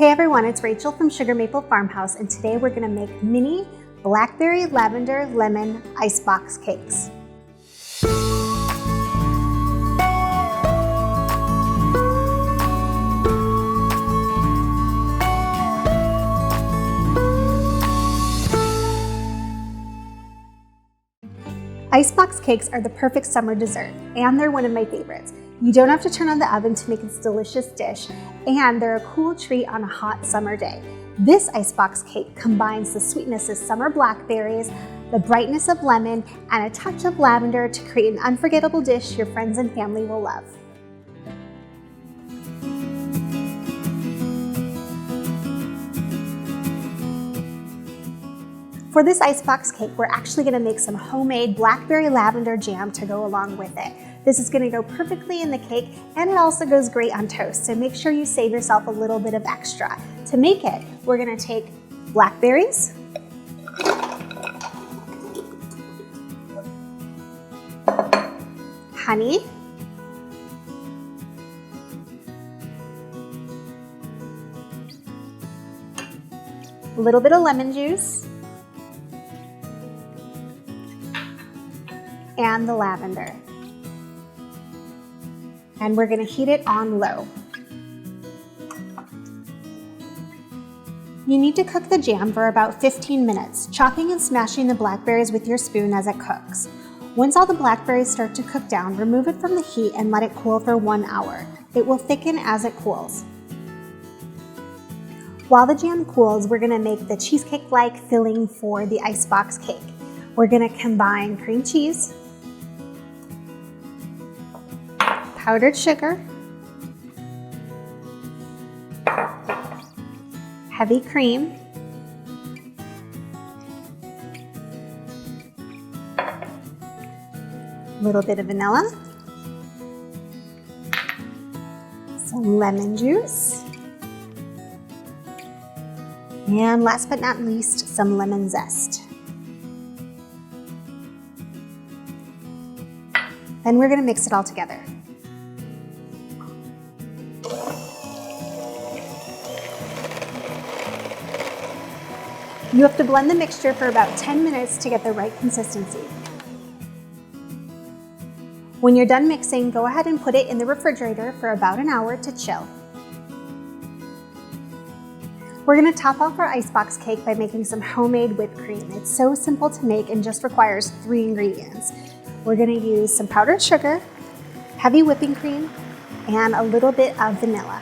Hey everyone, it's Rachel from Sugar Maple Farmhouse, and today we're going to make mini Blackberry Lavender Lemon Icebox cakes. Icebox cakes are the perfect summer dessert, and they're one of my favorites. You don't have to turn on the oven to make this delicious dish, and they're a cool treat on a hot summer day. This icebox cake combines the sweetness of summer blackberries, the brightness of lemon, and a touch of lavender to create an unforgettable dish your friends and family will love. For this icebox cake, we're actually going to make some homemade Blackberry Lavender Jam to go along with it. This is going to go perfectly in the cake, and it also goes great on toast, so make sure you save yourself a little bit of extra. To make it, we're going to take blackberries, honey, a little bit of lemon juice, and the lavender. And we're going to heat it on low. You need to cook the jam for about 15 minutes, chopping and smashing the blackberries with your spoon as it cooks. Once all the blackberries start to cook down, remove it from the heat and let it cool for 1 hour. It will thicken as it cools. While the jam cools, we're going to make the cheesecake-like filling for the icebox cake. We're going to combine cream cheese, powdered sugar, heavy cream, a little bit of vanilla, some lemon juice, and last but not least, some lemon zest. Then we're going to mix it all together. You have to blend the mixture for about 10 minutes to get the right consistency. When you're done mixing, go ahead and put it in the refrigerator for about an hour to chill. We're going to top off our icebox cake by making some homemade whipped cream. It's so simple to make and just requires 3 ingredients. We're going to use some powdered sugar, heavy whipping cream, and a little bit of vanilla.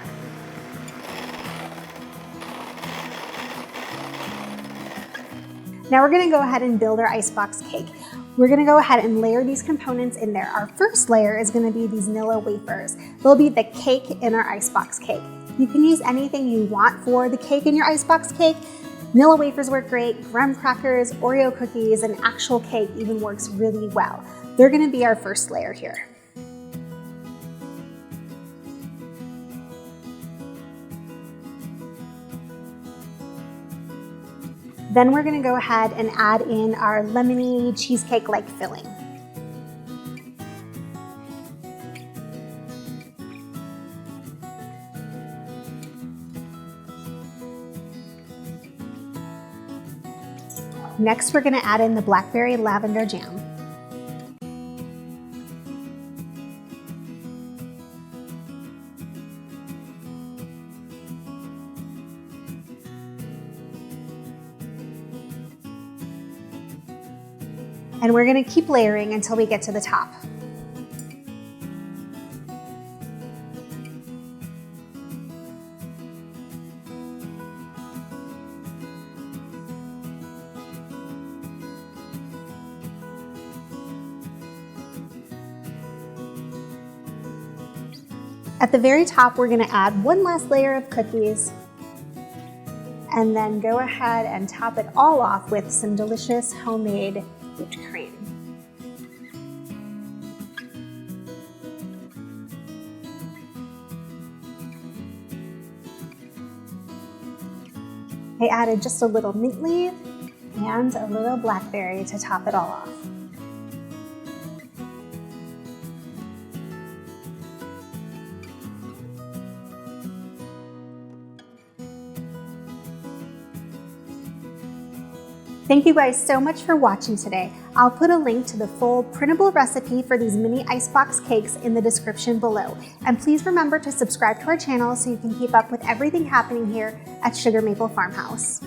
Now we're going to go ahead and build our icebox cake. We're going to go ahead and layer these components in there. Our first layer is going to be these Nilla wafers. They'll be the cake in our icebox cake. You can use anything you want for the cake in your icebox cake. Nilla wafers work great, graham crackers, Oreo cookies, and actual cake even works really well. They're going to be our first layer here. Then we're going to go ahead and add in our lemony cheesecake-like filling. Next, we're going to add in the Blackberry Lavender Jam. And we're going to keep layering until we get to the top. At the very top, we're going to add one last layer of cookies, and then go ahead and top it all off with some delicious homemade whipped cream. I added just a little mint leaf and a little blackberry to top it all off. Thank you guys so much for watching today. I'll put a link to the full printable recipe for these mini icebox cakes in the description below. And please remember to subscribe to our channel so you can keep up with everything happening here at Sugar Maple Farmhouse.